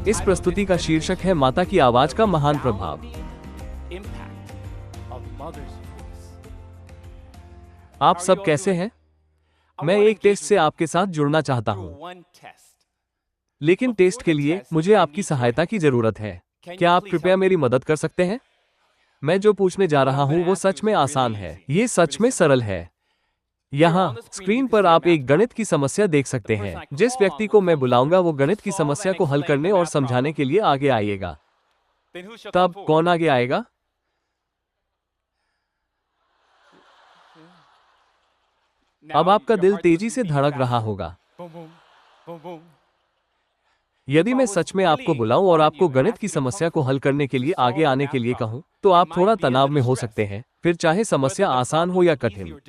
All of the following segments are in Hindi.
इस प्रस्तुति का शीर्षक है माता की आवाज का महान प्रभाव। आप सब कैसे हैं? मैं एक टेस्ट से आपके साथ जुड़ना चाहता हूं। लेकिन टेस्ट के लिए मुझे आपकी सहायता की जरूरत है। क्या आप कृपया मेरी मदद कर सकते हैं? मैं जो पूछने जा रहा हूं वो सच में आसान है। ये सच में सरल है। यहाँ स्क्रीन पर आप एक गणित की समस्या देख सकते हैं। जिस व्यक्ति को मैं बुलाऊंगा वो गणित की समस्या को हल करने और समझाने के लिए आगे आएगा। तब कौन आगे आएगा? अब आपका दिल तेजी से धड़क रहा होगा। यदि मैं सच में आपको बुलाऊं और आपको गणित की समस्या को हल करने के लिए आगे आने के लिए कहूं, तो आप थोड़ा तनाव में हो सकते हैं, फिर चाहे समस्या आसान हो या कठिन।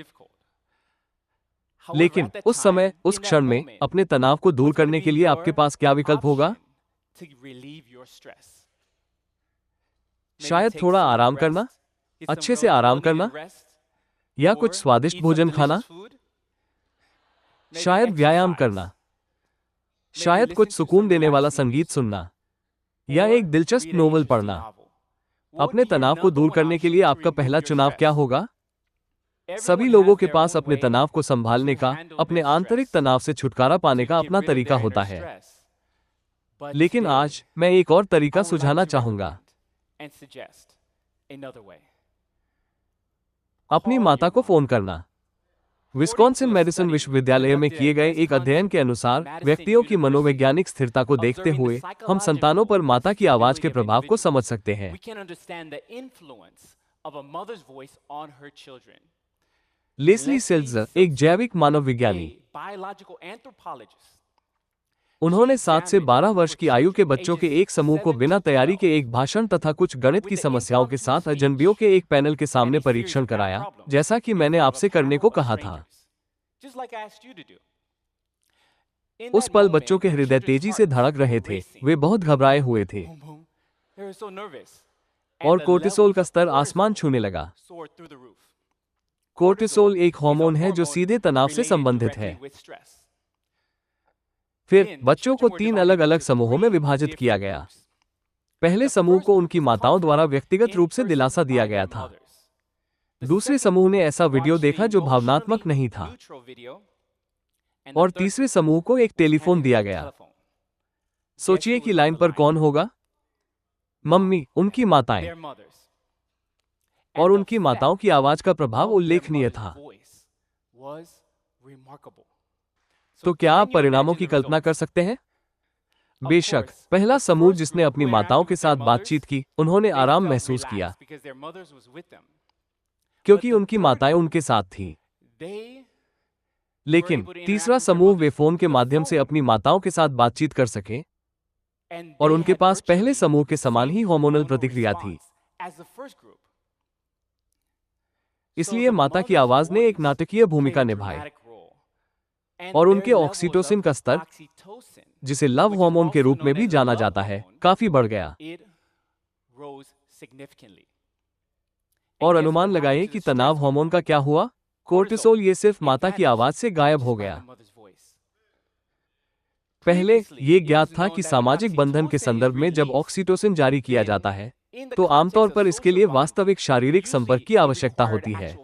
लेकिन उस समय, उस क्षण में अपने तनाव को दूर करने के लिए आपके पास क्या विकल्प होगा? शायद थोड़ा आराम करना, अच्छे से आराम करना, या कुछ स्वादिष्ट भोजन खाना, शायद व्यायाम करना, शायद कुछ सुकून देने वाला संगीत सुनना, या एक दिलचस्प नोवेल पढ़ना। अपने तनाव को दूर करने के लिए आपका पहला चुनाव क्या होगा? सभी लोगों के पास अपने तनाव को संभालने का, अपने आंतरिक तनाव से छुटकारा पाने का अपना तरीका होता है। लेकिन आज मैं एक और तरीका सुझाना चाहूंगा। अपनी माता को फोन करना। विस्कॉन्सिन मेडिसिन विश्वविद्यालय में किए गए एक अध्ययन के अनुसार व्यक्तियों की मनोवैज्ञानिक स्थिरता को देखते हुए हम संतानों पर माता की आवाज के प्रभाव को समझ सकते हैं। लेस्ली सेल्ज़र एक जैविक मानव विज्ञानी, उन्होंने 7 से 12 वर्ष की आयु के बच्चों के एक समूह को बिना तैयारी के एक भाषण तथा कुछ गणित की समस्याओं के साथ अजनबियों के एक पैनल के सामने परीक्षण कराया, जैसा कि मैंने आपसे करने को कहा था। उस पल बच्चों के हृदय तेजी से धड़क रहे थे, वे बहुत घबराए हुए थे, और कोर्टिसोल का स्तर आसमान छूने लगा। कोर्टिसोल एक हार्मोन है जो सीधे तनाव से संबंधित है। फिर बच्चों को 3 अलग अलग समूहों में विभाजित किया गया। पहले समूह को उनकी माताओं द्वारा व्यक्तिगत रूप से दिलासा दिया गया था। दूसरे समूह ने ऐसा वीडियो देखा जो भावनात्मक नहीं था, और तीसरे समूह को एक टेलीफोन दिया गया। सोचिए कि लाइन पर कौन होगा? मम्मी, उनकी माताएं। और उनकी माताओं की आवाज का प्रभाव उल्लेखनीय था। तो क्या आप परिणामों की कल्पना कर सकते हैं? बेशक, पहला समूह जिसने अपनी माताओं के साथ बातचीत की, उन्होंने आराम महसूस किया, क्योंकि उनकी माताएं उनके साथ थीं। लेकिन तीसरा समूह वे फोन के माध्यम से अपनी माताओं के साथ बातचीत कर सके, और उनके पास पहले समूह के समान ही हार्मोनल प्रतिक्रिया थी। इसलिए माता की आवाज ने एक नाटकीय भूमिका निभाई, और उनके ऑक्सीटोसिन का स्तर, जिसे लव हार्मोन के रूप में भी जाना जाता है, काफी बढ़ गया। और अनुमान लगाइए कि तनाव हार्मोन का क्या हुआ? कोर्टिसोल ये सिर्फ माता की आवाज से गायब हो गया। पहले ये ज्ञात था कि सामाजिक बंधन के संदर्भ में जब ऑक्सीटोसिन जारी किया जाता है, तो आमतौर पर इसके लिए वास्तविक शारीरिक संपर्क की आवश्यकता होती है।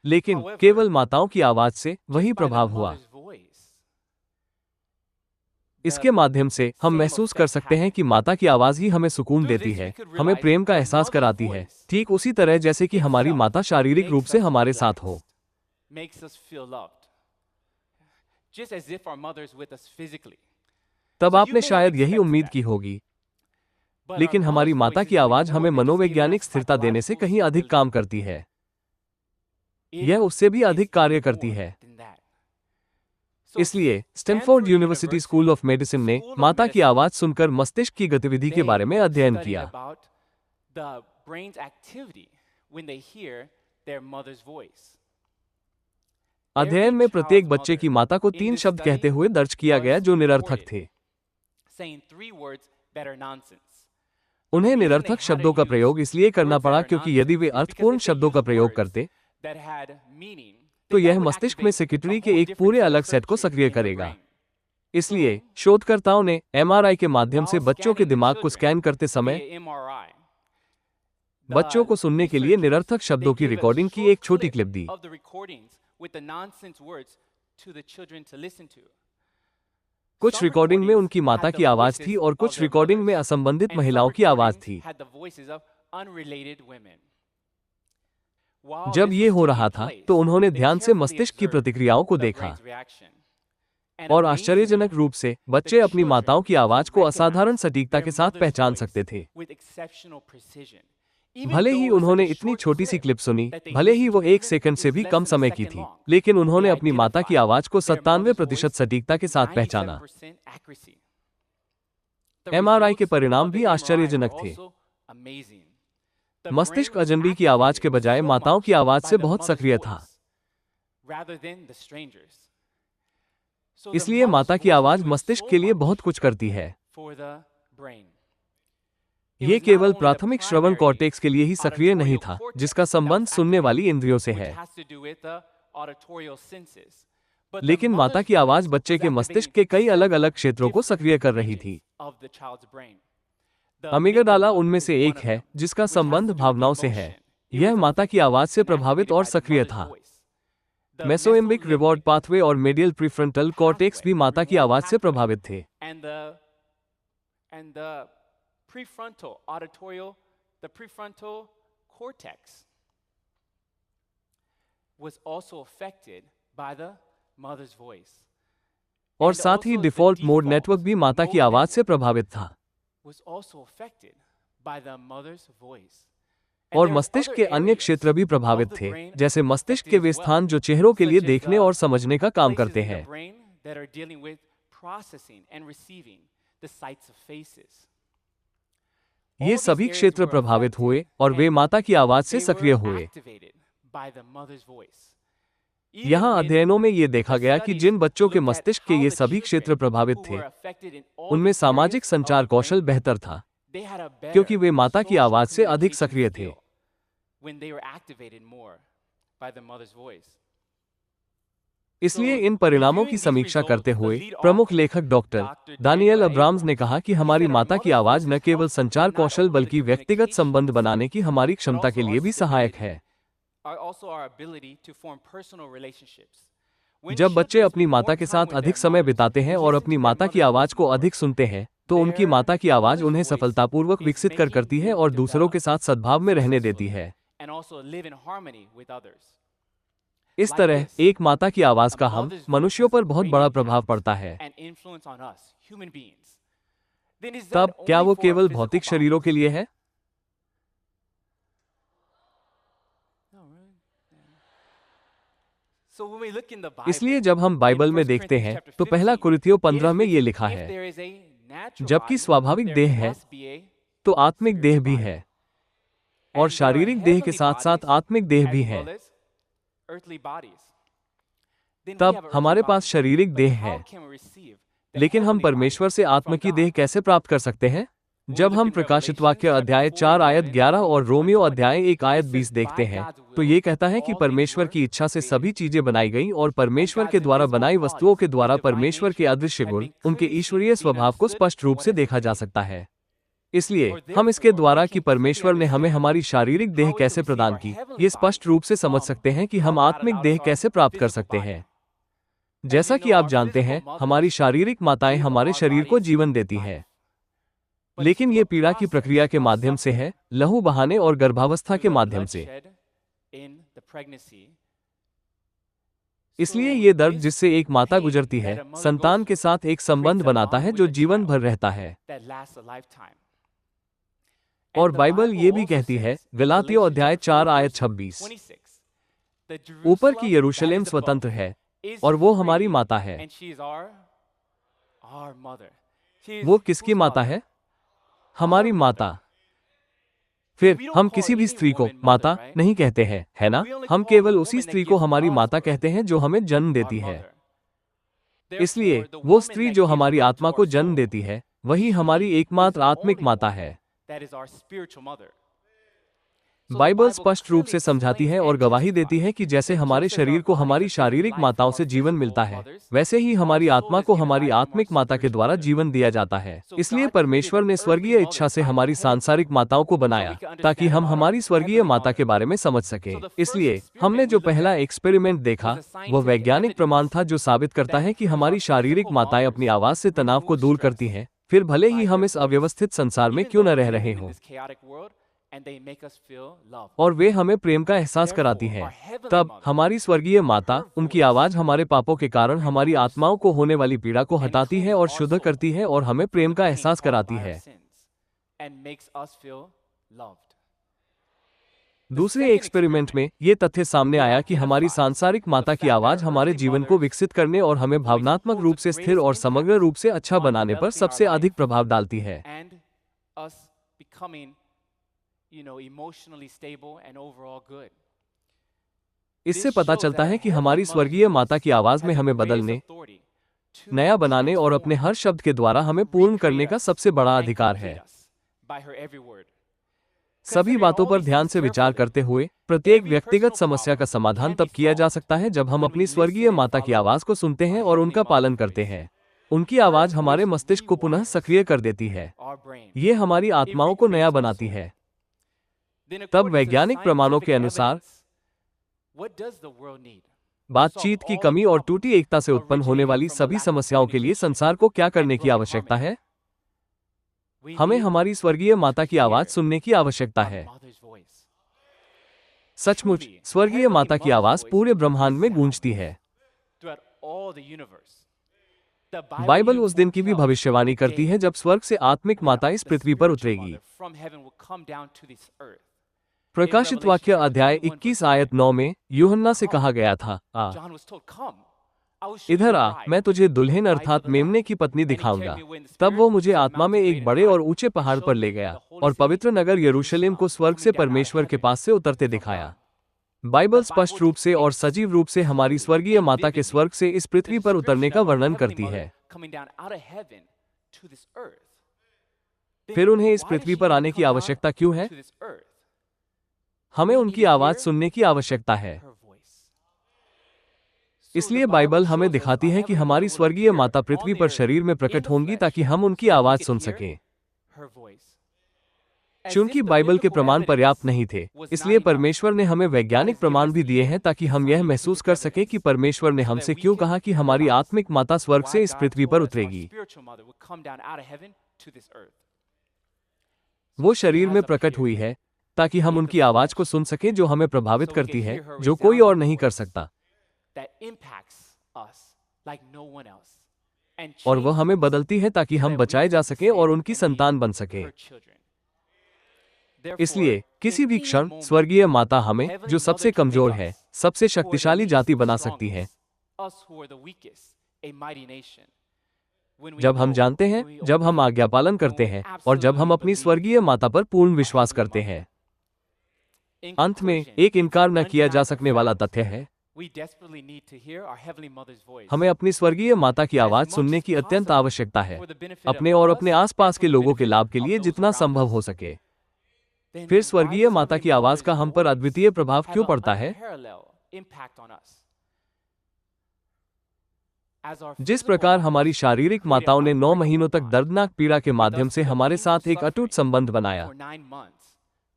लेकिन केवल माताओं की आवाज से वही प्रभाव हुआ। इसके माध्यम से हम महसूस कर सकते हैं कि माता की आवाज ही हमें सुकून देती है, हमें प्रेम का एहसास कराती है, ठीक उसी तरह जैसे कि हमारी माता शारीरिक रूप से हमारे साथ हो। तब आपने शायद यही उम्मीद की होगी, लेकिन हमारी माता की आवाज हमें मनोवैज्ञानिक स्थिरता देने से कहीं अधिक काम करती है। यह उससे भी अधिक कार्य करती है। इसलिए Stanford university school of medicine ने माता की आवाज सुनकर मस्तिष्क की गतिविधि के बारे में अध्ययन किया। अध्ययन में प्रत्येक बच्चे की माता को 3 शब्द कहते हुए दर्ज किया गया जो निरर्थक थे। उन्हें निरर्थक शब्दों का प्रयोग इसलिए करना पड़ा क्योंकि यदि वे अर्थपूर्ण शब्दों का प्रयोग करते, तो यह मस्तिष्क में सेक्रेटरी के एक पूरे अलग सेट को सक्रिय करेगा। इसलिए शोधकर्ताओं ने एमआरआई के माध्यम से बच्चों के दिमाग को स्कैन करते समय बच्चों को सुनने के लिए निरर्थक शब्दों की रिकॉर्डिंग की एक छोटी क्लिप दी। कुछ रिकॉर्डिंग में उनकी माता की आवाज थी और कुछ रिकॉर्डिंग में असंबंधित महिलाओं की आवाज थी। जब ये हो रहा था तो उन्होंने ध्यान से मस्तिष्क की प्रतिक्रियाओं को देखा और आश्चर्यजनक रूप से बच्चे अपनी माताओं की आवाज को असाधारण सटीकता के साथ पहचान सकते थे। भले ही उन्होंने इतनी छोटी सी क्लिप सुनी, भले ही वो 1 सेकंड से भी कम समय की थी, लेकिन उन्होंने अपनी माता की आवाज को 97% सटीकता के साथ पहचाना। एमआरआई के परिणाम भी आश्चर्यजनक थे। मस्तिष्क अजनबी की आवाज के बजाय माताओं की आवाज से बहुत सक्रिय था। इसलिए माता की आवाज मस्तिष्क के लिए बहुत कुछ करती है। ये केवल प्राथमिक श्रवण कॉर्टेक्स के लिए ही सक्रिय नहीं था, जिसका संबंध सुनने वाली इंद्रियों से है, लेकिन माता की आवाज बच्चे के मस्तिष्क के कई अलग अलग क्षेत्रों को सक्रिय कर रही थी। अमिगडाला उनमें से एक है, जिसका संबंध भावनाओं से है। यह माता की आवाज से प्रभावित और सक्रिय था। मेसोएम्बिक रिवॉर्ड पाथवे और मेडियल प्रीफ्रंटल कॉर्टेक्स भी माता की आवाज से प्रभावित थे। The prefrontal cortex was also affected by the mother's voice. और साथ ही डिफॉल्ट मोड नेटवर्क भी माता की आवाज से प्रभावित था। और मस्तिष्क के अन्य क्षेत्र भी प्रभावित थे, जैसे मस्तिष्क के वे स्थान जो चेहरों के लिए देखने और समझने का काम करते हैं। ये सभी क्षेत्र प्रभावित हुए और वे माता की आवाज से सक्रिय हुए। यहाँ अध्ययनों में ये देखा गया कि जिन बच्चों के मस्तिष्क के ये सभी क्षेत्र प्रभावित थे, उनमें सामाजिक संचार कौशल बेहतर था, क्योंकि वे माता की आवाज से अधिक सक्रिय थे। इसलिए इन परिणामों की समीक्षा करते हुए प्रमुख लेखक डॉक्टर दानियल अब्राम्स ने कहा कि हमारी माता की आवाज न केवल संचार कौशल बल्कि व्यक्तिगत संबंध बनाने की हमारी क्षमता के लिए भी सहायक है। जब बच्चे अपनी माता के साथ अधिक समय बिताते हैं और अपनी माता की आवाज को अधिक सुनते हैं, तो उनकी माता की आवाज उन्हें सफलतापूर्वक विकसित करती है और दूसरों के साथ सद्भाव में रहने देती है। इस तरह एक माता की आवाज का हम मनुष्यों पर बहुत बड़ा प्रभाव पड़ता है। तब क्या वो केवल भौतिक शरीरों के लिए है? इसलिए जब हम बाइबल में देखते हैं तो पहला कुरिन्थियों 15 में ये लिखा है, जबकि स्वाभाविक देह है तो आत्मिक देह भी है, और शारीरिक देह के साथ साथ आत्मिक देह भी है। तब हमारे पास शारीरिक देह है, लेकिन हम परमेश्वर से आत्मा की देह कैसे प्राप्त कर सकते हैं? जब हम प्रकाशित वाक्य अध्याय 4 आयत 11 और रोमियो अध्याय 1 आयत 20 देखते हैं, तो ये कहता है कि परमेश्वर की इच्छा से सभी चीजें बनाई गईं और परमेश्वर के द्वारा बनाई वस्तुओं के द्वारा परमेश्वर के अदृश्य गुण, उनके ईश्वरीय स्वभाव को स्पष्ट रूप से देखा जा सकता है। इसलिए हम इसके द्वारा कि परमेश्वर ने हमें हमारी शारीरिक देह कैसे प्रदान की, ये स्पष्ट रूप से समझ सकते हैं कि हम आत्मिक देह कैसे प्राप्त कर सकते हैं। जैसा कि आप जानते हैं, हमारी शारीरिक माताएं हमारे शरीर को जीवन देती हैं, लेकिन ये पीड़ा की प्रक्रिया के माध्यम से है, लहू बहाने और गर्भावस्था के माध्यम से। इसलिए ये दर्द जिससे एक माता गुजरती है, संतान के साथ एक संबंध बनाता है जो जीवन भर रहता है। और बाइबल ये भी कहती है, गलातियों अध्याय 4 आयत 26, ऊपर की यरूशलेम स्वतंत्र है और वो हमारी माता है। वो किसकी माता है? हमारी माता। फिर हम किसी भी स्त्री को माता नहीं कहते हैं, है ना? हम केवल उसी स्त्री को हमारी माता कहते हैं जो हमें जन्म देती है। इसलिए वो स्त्री जो हमारी आत्मा को जन्म देती है, वही हमारी एकमात्र आत्मिक माता है। बाइबल स्पष्ट रूप से समझाती है और गवाही देती है कि जैसे हमारे शरीर को हमारी शारीरिक माताओं से जीवन मिलता है, वैसे ही हमारी आत्मा को हमारी आत्मिक माता के द्वारा जीवन दिया जाता है। इसलिए परमेश्वर ने स्वर्गीय इच्छा से हमारी सांसारिक माताओं को बनाया ताकि हम हमारी स्वर्गीय माता के बारे में समझ सके। इसलिए हमने जो पहला एक्सपेरिमेंट देखा वह वैज्ञानिक प्रमाण था जो साबित करता है कि हमारी शारीरिक माताएं अपनी आवाज से तनाव को दूर करती हैं, फिर भले ही हम इस अव्यवस्थित संसार में क्यों न रह रहे हों। और वे हमें प्रेम का एहसास कराती हैं। तब हमारी स्वर्गीय माता, उनकी आवाज हमारे पापों के कारण हमारी आत्माओं को होने वाली पीड़ा को हटाती है और शुद्ध करती है और हमें प्रेम का एहसास कराती है। दूसरे एक्सपेरिमेंट में ये तथ्य सामने आया कि हमारी सांसारिक माता की आवाज हमारे जीवन को विकसित करने और हमें भावनात्मक रूप से स्थिर और समग्र रूप से अच्छा बनाने पर सबसे अधिक प्रभाव डालती है। इससे पता चलता है कि हमारी स्वर्गीय माता की आवाज में हमें बदलने, नया बनाने और अपने हर शब्द के द्वारा हमें पूर्ण करने का सबसे बड़ा अधिकार है। सभी बातों पर ध्यान से विचार करते हुए प्रत्येक व्यक्तिगत समस्या का समाधान तब किया जा सकता है जब हम अपनी स्वर्गीय माता की आवाज को सुनते हैं और उनका पालन करते हैं। उनकी आवाज हमारे मस्तिष्क को पुनः सक्रिय कर देती है। ये हमारी आत्माओं को नया बनाती है। तब वैज्ञानिक प्रमाणों के अनुसार बातचीत की कमी और टूटी एकता से उत्पन्न होने वाली सभी समस्याओं के लिए संसार को क्या करने की आवश्यकता है? हमें हमारी स्वर्गीय माता की आवाज सुनने की आवश्यकता है। सचमुच स्वर्गीय माता की आवाज पूरे ब्रह्मांड में गूंजती है। बाइबल उस दिन की भी भविष्यवाणी करती है जब स्वर्ग से आत्मिक माता इस पृथ्वी पर उतरेगी। प्रकाशित वाक्य अध्याय 21 आयत 9 में यूहन्ना से कहा गया था, इधर आ, मैं तुझे दुल्हन अर्थात मेमने की पत्नी दिखाऊंगा। तब वो मुझे आत्मा में एक बड़े और ऊंचे पहाड़ पर ले गया और पवित्र नगर यरूशलेम को स्वर्ग से परमेश्वर के पास से उतरते दिखाया। बाइबल स्पष्ट रूप से और सजीव रूप से हमारी स्वर्गीय माता के स्वर्ग से इस पृथ्वी पर उतरने का वर्णन करती है। फिर उन्हें इस पृथ्वी पर आने की आवश्यकता क्यों है? हमें उनकी आवाज सुनने की आवश्यकता है। इसलिए बाइबल हमें दिखाती है कि हमारी स्वर्गीय माता पृथ्वी पर शरीर में प्रकट होंगी ताकि हम उनकी आवाज सुन सकें। चूंकि बाइबल के प्रमाण पर्याप्त नहीं थे, इसलिए परमेश्वर ने हमें वैज्ञानिक प्रमाण भी दिए हैं ताकि हम यह महसूस कर सकें कि परमेश्वर ने हमसे क्यों कहा कि हमारी आत्मिक माता स्वर्ग से इस पृथ्वी पर उतरेगी। वो शरीर में प्रकट हुई है ताकि हम उनकी आवाज को सुन सकें जो हमें प्रभावित करती है, जो कोई और नहीं कर सकता। और वह हमें बदलती है ताकि हम बचाए जा सकें और उनकी संतान बन सकें। इसलिए किसी भी क्षण स्वर्गीय माता हमें, जो सबसे कमजोर है, सबसे शक्तिशाली जाति बना सकती है। जब हम जानते हैं, जब हम आज्ञा पालन करते हैं और जब हम अपनी स्वर्गीय माता पर पूर्ण विश्वास करते हैं। अंत में एक इनकार न किया जा सकने वाला तथ्य है, हमें अपनी स्वर्गीय माता की आवाज सुनने की अत्यंत आवश्यकता है, अपने और अपने आसपास के लोगों के लाभ के लिए जितना संभव हो सके। फिर स्वर्गीय माता की आवाज का हम पर अद्वितीय प्रभाव क्यों पड़ता है? जिस प्रकार हमारी शारीरिक माताओं ने 9 महीनों तक दर्दनाक पीड़ा के माध्यम से हमारे साथ एक अटूट संबंध बनाया,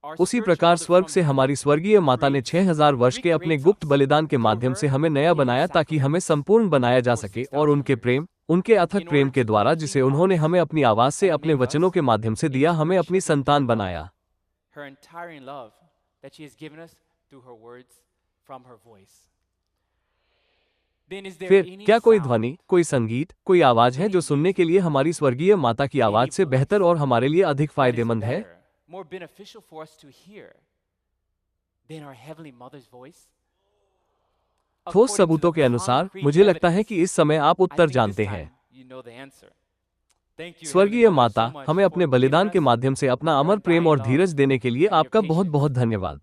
उसी प्रकार स्वर्ग से हमारी स्वर्गीय माता ने 6000 वर्ष के अपने गुप्त बलिदान के माध्यम से हमें नया बनाया ताकि हमें संपूर्ण बनाया जा सके और उनके प्रेम, उनके अथक प्रेम के द्वारा जिसे उन्होंने हमें अपनी आवाज से, अपने वचनों के माध्यम से दिया, हमें अपनी संतान बनाया। फिर क्या कोई ध्वनि, कोई संगीत, कोई आवाज है जो सुनने के लिए हमारी स्वर्गीय माता की आवाज से बेहतर और हमारे लिए अधिक फायदेमंद है? ठोस सबूतों के अनुसार मुझे लगता है कि इस समय आप उत्तर जानते हैं। स्वर्गीय माता, हमें अपने बलिदान के माध्यम से अपना अमर प्रेम और धीरज देने के लिए आपका बहुत बहुत धन्यवाद।